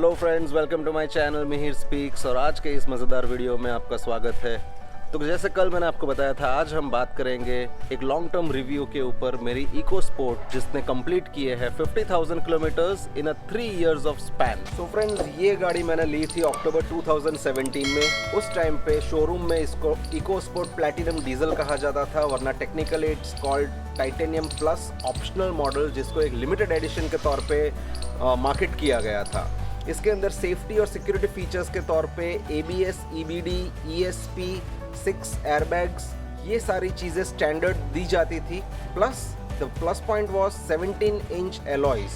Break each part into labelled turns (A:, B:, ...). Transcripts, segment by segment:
A: Hello friends, welcome to my channel Mihir speaks. और आज के इस मज़ेदार वीडियो में आपका स्वागत है। तो जैसे कल मैंने आपको बताया था, आज हम बात करेंगे एक लॉन्ग टर्म रिव्यू के ऊपर मेरी इको स्पोर्ट, जिसने कंप्लीट किए हैं 50,000 kilometres in a 3 years of span. So friends, ये गाड़ी मैंने ली थी अक्टूबर 2017 में। उस टाइम पे शोरूम में इसको इको स्पोर्ट प्लैटिनम डीजल कहा जाता था, वरना technically it's called titanium plus optional model, जिसको एक लिमिटेड एडिशन के तौर पे मार्केट किया गया था। इसके अंदर सेफ्टी और सिक्योरिटी फीचर्स के तौर पे ABS, EBD, ESP, 6 एयरबैग्स, ये सारी चीज़ें स्टैंडर्ड दी जाती थी। Plus the plus point was 17 inch alloys,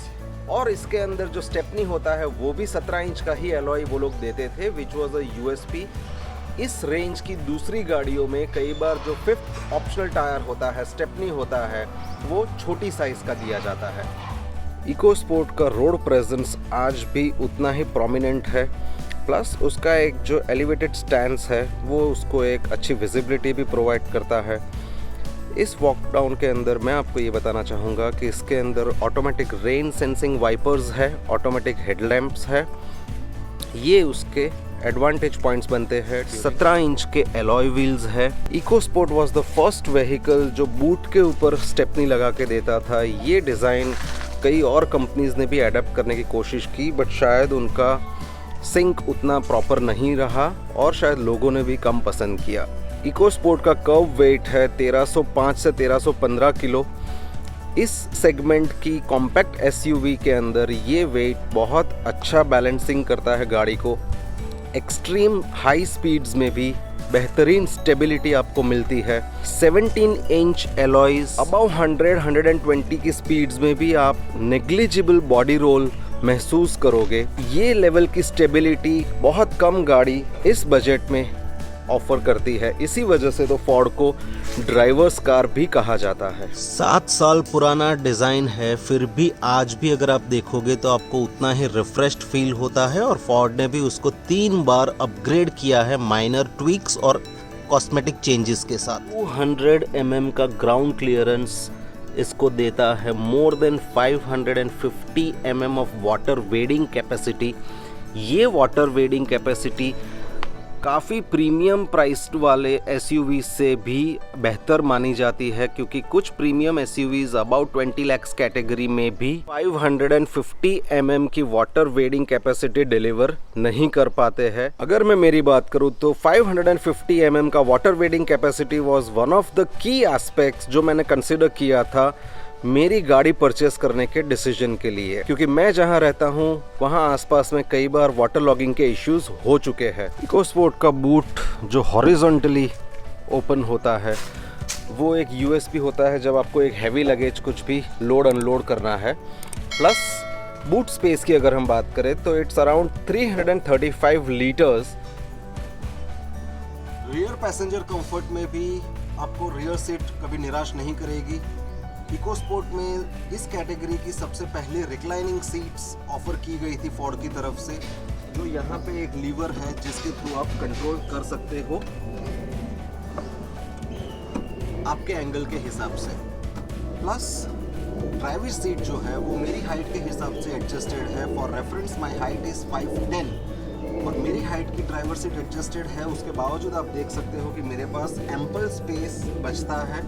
A: और इसके अंदर जो स्टेपनी होता है वो भी 17 इंच का ही एलॉय वो लोग देते थे, विच वाज अ USP। इस रेंज की दूसरी गाड़ियों में कई बार जो 5th ऑप्शनल टायर होता है, स्टेपनी होता है, वो छोटी साइज़ का दिया जाता है। इको स्पोर्ट का रोड प्रेजेंस आज भी उतना ही प्रोमिनेंट है, प्लस उसका एक जो एलिवेटेड स्टैंड्स है वो उसको एक अच्छी विजिबिलिटी भी प्रोवाइड करता है। इस वॉक डाउन के अंदर मैं आपको ये बताना चाहूँगा कि इसके अंदर ऑटोमेटिक रेन सेंसिंग वाइपर्स है, ऑटोमेटिक हेडलैम्प्स है, ये उसके एडवांटेज पॉइंट्स बनते हैं। 17 इंच के एलॉय व्हील्स है। Eco Sport was the first vehicle जो बूट के ऊपर स्टेपनी लगा के देता था। ये डिज़ाइन कई और कंपनीज ने भी अडेप्ट करने की कोशिश की, बट शायद उनका सिंक उतना प्रॉपर नहीं रहा और शायद लोगों ने भी कम पसंद किया। इको स्पोर्ट का कर्व वेट है 1305 से 1315 किलो। इस सेगमेंट की कॉम्पैक्ट SUV के अंदर ये वेट बहुत अच्छा बैलेंसिंग करता है गाड़ी को। एक्सट्रीम हाई स्पीड्स में भी बेहतरीन स्टेबिलिटी आपको मिलती है। 17 इंच एलॉयज, अबव 100-120 की स्पीड्स में भी आप नेग्लिजिबल बॉडी रोल महसूस करोगे। ये लेवल की स्टेबिलिटी बहुत कम गाड़ी इस बजट में ऑफर करती है। इसी वजह से तो फोर्ड को ड्राइवर्स कार भी कहा जाता है। 7 साल पुराना डिज़ाइन है, फिर भी आज भी अगर आप देखोगे तो आपको उतना ही रिफ्रेश्ड फील होता है। और फोर्ड ने भी उसको 3 बार अपग्रेड किया है माइनर ट्वीक्स और कॉस्मेटिक चेंजेस के साथ। 200 mm का ग्राउंड क्लियरेंस इसको देता है। More than 550 mm of water wedding capacity. ये वाटर वेडिंग कैपेसिटी काफ़ी प्रीमियम प्राइस्ड वाले SUV से भी बेहतर मानी जाती है, क्योंकि कुछ premium SUVs about 20 lakhs category में भी 550 mm की वाटर वेडिंग कैपेसिटी डिलीवर नहीं कर पाते हैं। अगर मैं मेरी बात करूं तो 550 mm का water wedding capacity was one of the key aspects जो मैंने कंसिडर किया था मेरी गाड़ी परचेस करने के डिसीजन के लिए, क्योंकि मैं जहां रहता हूं वहां आसपास में कई बार वाटर लॉगिंग के इश्यूज हो चुके हैं। इको स्पोर्ट का बूट जो हॉरिजॉन्टली ओपन होता है वो एक USP होता है जब आपको एक हैवी लगेज कुछ भी लोड अनलोड करना है। प्लस बूट स्पेस की अगर हम बात करें तो it's around 335 litres. Rear passenger comfort में भी आपको रियर सीट कभी निराश नहीं करेगी। इको स्पोर्ट में इस कैटेगरी की सबसे पहले रिक्लाइनिंग सीट्स ऑफर की गई थी फोर्ड की तरफ से, जो यहाँ पे एक लीवर है जिसके थ्रू आप कंट्रोल कर सकते हो आपके एंगल के हिसाब से। प्लस ड्राइवर सीट जो है वो मेरी हाइट के हिसाब से एडजस्टेड है। For reference my height is 5'10" और मेरी हाइट की ड्राइवर सीट एडजस्टेड है। उसके बावजूद आप देख सकते हो कि मेरे पास एम्पल स्पेस बचता है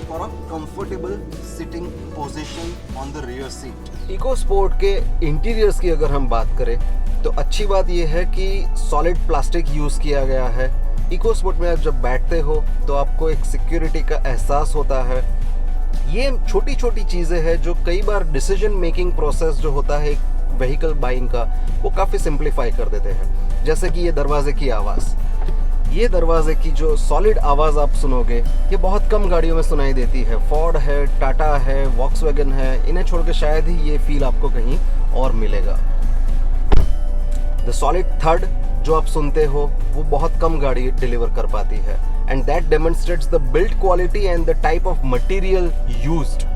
A: for a comfortable sitting position on the rear seat. Eco Sport के इंटीरियर्स की अगर हम बात करें तो अच्छी बात यह है कि सॉलिड प्लास्टिक यूज़ किया गया है। इको स्पोर्ट में आप जब बैठते हो तो आपको एक सिक्योरिटी का एहसास होता है। ये छोटी छोटी चीज़ें हैं जो कई बार डिसीजन मेकिंग प्रोसेस जो होता है व्हीकल बाइंग का, वो काफ़ी सिंप्लीफाई कर देते हैं। जैसे कि ये दरवाजे की आवाज़, ये दरवाजे की जो सॉलिड आवाज़ आप सुनोगे ये बहुत कम गाड़ियों में सुनाई देती है। फोर्ड है, टाटा है, वॉक्सवैगन है, इन्हें छोड़ के शायद ही ये फील आपको कहीं और मिलेगा। द सॉलिड थर्ड जो आप सुनते हो वो बहुत कम गाड़ी डिलीवर कर पाती है, and that demonstrates the build quality and the type of material used.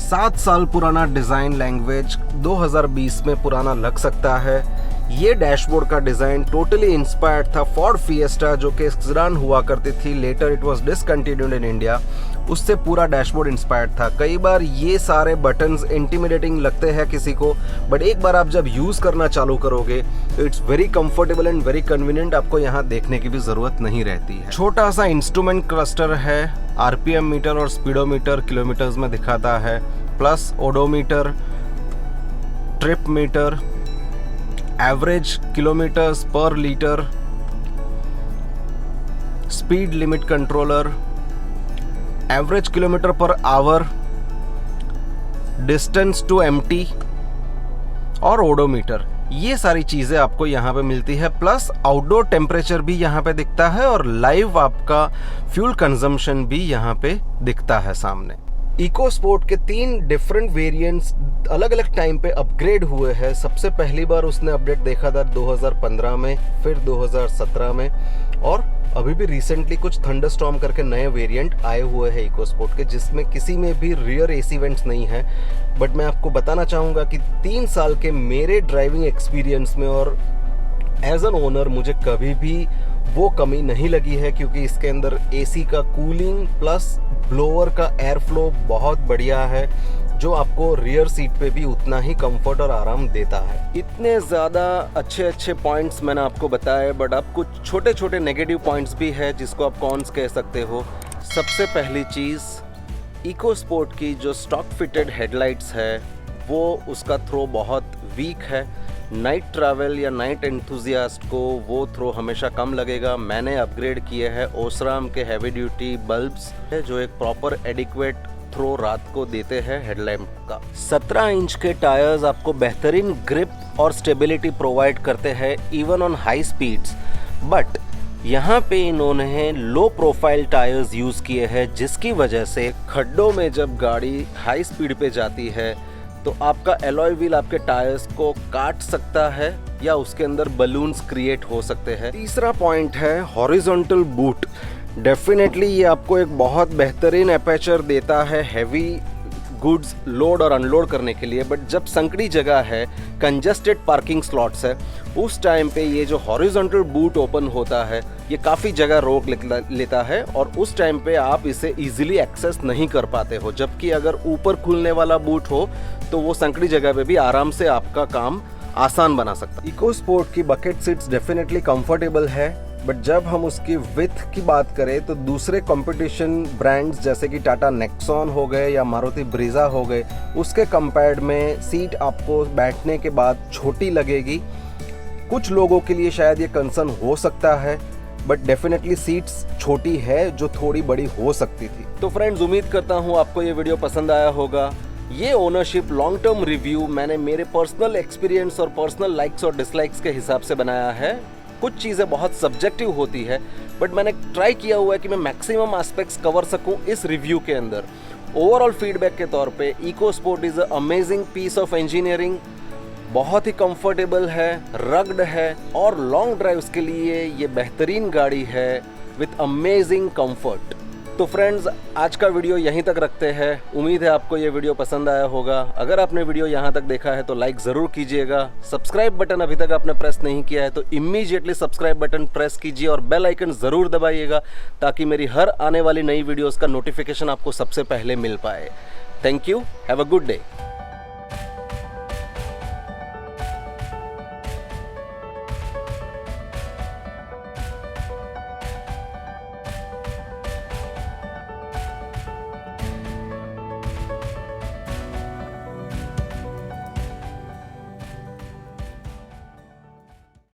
A: 7 साल पुराना डिज़ाइन लैंग्वेज 2020 में पुराना लग सकता है। ये डैशबोर्ड का डिज़ाइन टोटली इंस्पायर्ड था फोर्ड फिएस्टा जो कि सेडान हुआ करती थी। Later it was discontinued in India. उससे पूरा डैशबोर्ड इंस्पायर्ड था। कई बार ये सारे बटन्स इंटिमिडेटिंग लगते हैं किसी को, बट एक बार आप जब यूज़ करना चालू करोगे तो it's very comfortable and very convenient. आपको यहाँ देखने की भी ज़रूरत नहीं रहती है। छोटा सा इंस्ट्रूमेंट क्लस्टर है, आरपीएम मीटर और स्पीडोमीटर किलोमीटर्स में दिखाता है, plus odometer, trip meter, average kilometres per litre, speed limit controller, average kilometre per hour, distance to empty और ओडोमीटर। ये सारी चीज़ें आपको यहाँ पे मिलती है, प्लस आउटडोर टेम्परेचर भी यहाँ पे दिखता है और लाइव आपका फ्यूल कंजम्पशन भी यहाँ पे दिखता है सामने। इको स्पोर्ट के 3 डिफरेंट वेरिएंट्स अलग अलग टाइम पे अपग्रेड हुए हैं। सबसे पहली बार उसने अपडेट देखा था 2015 में, फिर 2017 में, और अभी भी रिसेंटली कुछ थंडरस्टॉर्म करके नए वेरिएंट आए हुए हैं इको स्पोर्ट के, जिसमें किसी में भी रियर एसी वेंट्स नहीं है। बट मैं आपको बताना चाहूँगा कि 3 साल के मेरे ड्राइविंग एक्सपीरियंस में और एज एन ओनर मुझे कभी भी वो कमी नहीं लगी है, क्योंकि इसके अंदर एसी का कूलिंग प्लस ब्लोअर का एयर फ्लो बहुत बढ़िया है, जो आपको रियर सीट पे भी उतना ही कंफर्ट और आराम देता है। इतने ज़्यादा अच्छे पॉइंट्स मैंने आपको बताए, बट अब कुछ छोटे छोटे नेगेटिव पॉइंट्स भी है जिसको आप कॉन्स कह सकते हो। सबसे पहली चीज़, इको स्पोर्ट की जो स्टॉक फिटेड हेडलाइट्स है वो उसका थ्रो बहुत वीक है। नाइट ट्रैवल या नाइट एंथुजियास्ट को वो थ्रो हमेशा कम लगेगा। मैंने अपग्रेड किए हैं ओसराम के हैवी ड्यूटी बल्ब्स है, जो एक प्रॉपर एडिक्वेट थ्रो रात को देते हैं हेडलैम्प का। 17 इंच के टायर्स आपको बेहतरीन ग्रिप और स्टेबिलिटी प्रोवाइड करते हैं even on high speeds. But यहाँ पे इन्होंने लो प्रोफाइल टायर्स यूज़ किए हैं, जिसकी वजह से खड्डों में जब गाड़ी हाई स्पीड पे जाती है तो आपका एलॉय व्हील आपके टायर्स को काट सकता है या उसके अंदर बलून्स क्रिएट हो सकते हैं। तीसरा पॉइंट है हॉरिजॉन्टल बूट। डेफिनेटली ये आपको एक बहुत बेहतरीन एपर्चर देता है हैवी गुड्स लोड और अनलोड करने के लिए, बट जब संकड़ी जगह है, कंजस्टेड पार्किंग स्लॉट्स है, उस टाइम पे ये जो हॉरिजॉन्टल बूट ओपन होता है ये काफ़ी जगह रोक लेता है और उस टाइम पे आप इसे इजीली एक्सेस नहीं कर पाते हो। जबकि अगर ऊपर खुलने वाला बूट हो तो वो संकड़ी जगह पे भी आराम से आपका काम आसान बना सकता है। इको स्पोर्ट की बकेट सीट्स डेफिनेटली कंफर्टेबल है, बट जब हम उसकी विड्थ की बात करें तो दूसरे कंपटीशन ब्रांड्स जैसे कि टाटा नेक्सॉन हो गए या मारुति ब्रीजा हो गए, उसके कंपेयर्ड में सीट आपको बैठने के बाद छोटी लगेगी। कुछ लोगों के लिए शायद ये कंसर्न हो सकता है, बट डेफिनेटली सीट्स छोटी है जो थोड़ी बड़ी हो सकती थी। तो फ्रेंड्स, उम्मीद करता हूँ आपको ये वीडियो पसंद आया होगा। ये ओनरशिप लॉन्ग टर्म रिव्यू मैंने मेरे पर्सनल एक्सपीरियंस और पर्सनल लाइक्स और डिसलाइक्स के हिसाब से बनाया है। कुछ चीज़ें बहुत सब्जेक्टिव होती है, बट मैंने ट्राई किया हुआ है कि मैं मैक्सिमम एस्पेक्ट्स कवर सकूं इस रिव्यू के अंदर। ओवरऑल फीडबैक के तौर पे Eco Sport is a amazing piece of engineering. बहुत ही कंफर्टेबल है, रग्ड है और लॉन्ग ड्राइव्स के लिए ये बेहतरीन गाड़ी है विथ अमेजिंग कंफर्ट। तो फ्रेंड्स, आज का वीडियो यहीं तक रखते हैं। उम्मीद है आपको ये वीडियो पसंद आया होगा। अगर आपने वीडियो यहाँ तक देखा है तो लाइक ज़रूर कीजिएगा। सब्सक्राइब बटन अभी तक आपने प्रेस नहीं किया है तो इमीडिएटली सब्सक्राइब बटन प्रेस कीजिए और बेल आइकन ज़रूर दबाइएगा, ताकि मेरी हर आने वाली नई वीडियोज़ का नोटिफिकेशन आपको सबसे पहले मिल पाए। Thank you, have a good day.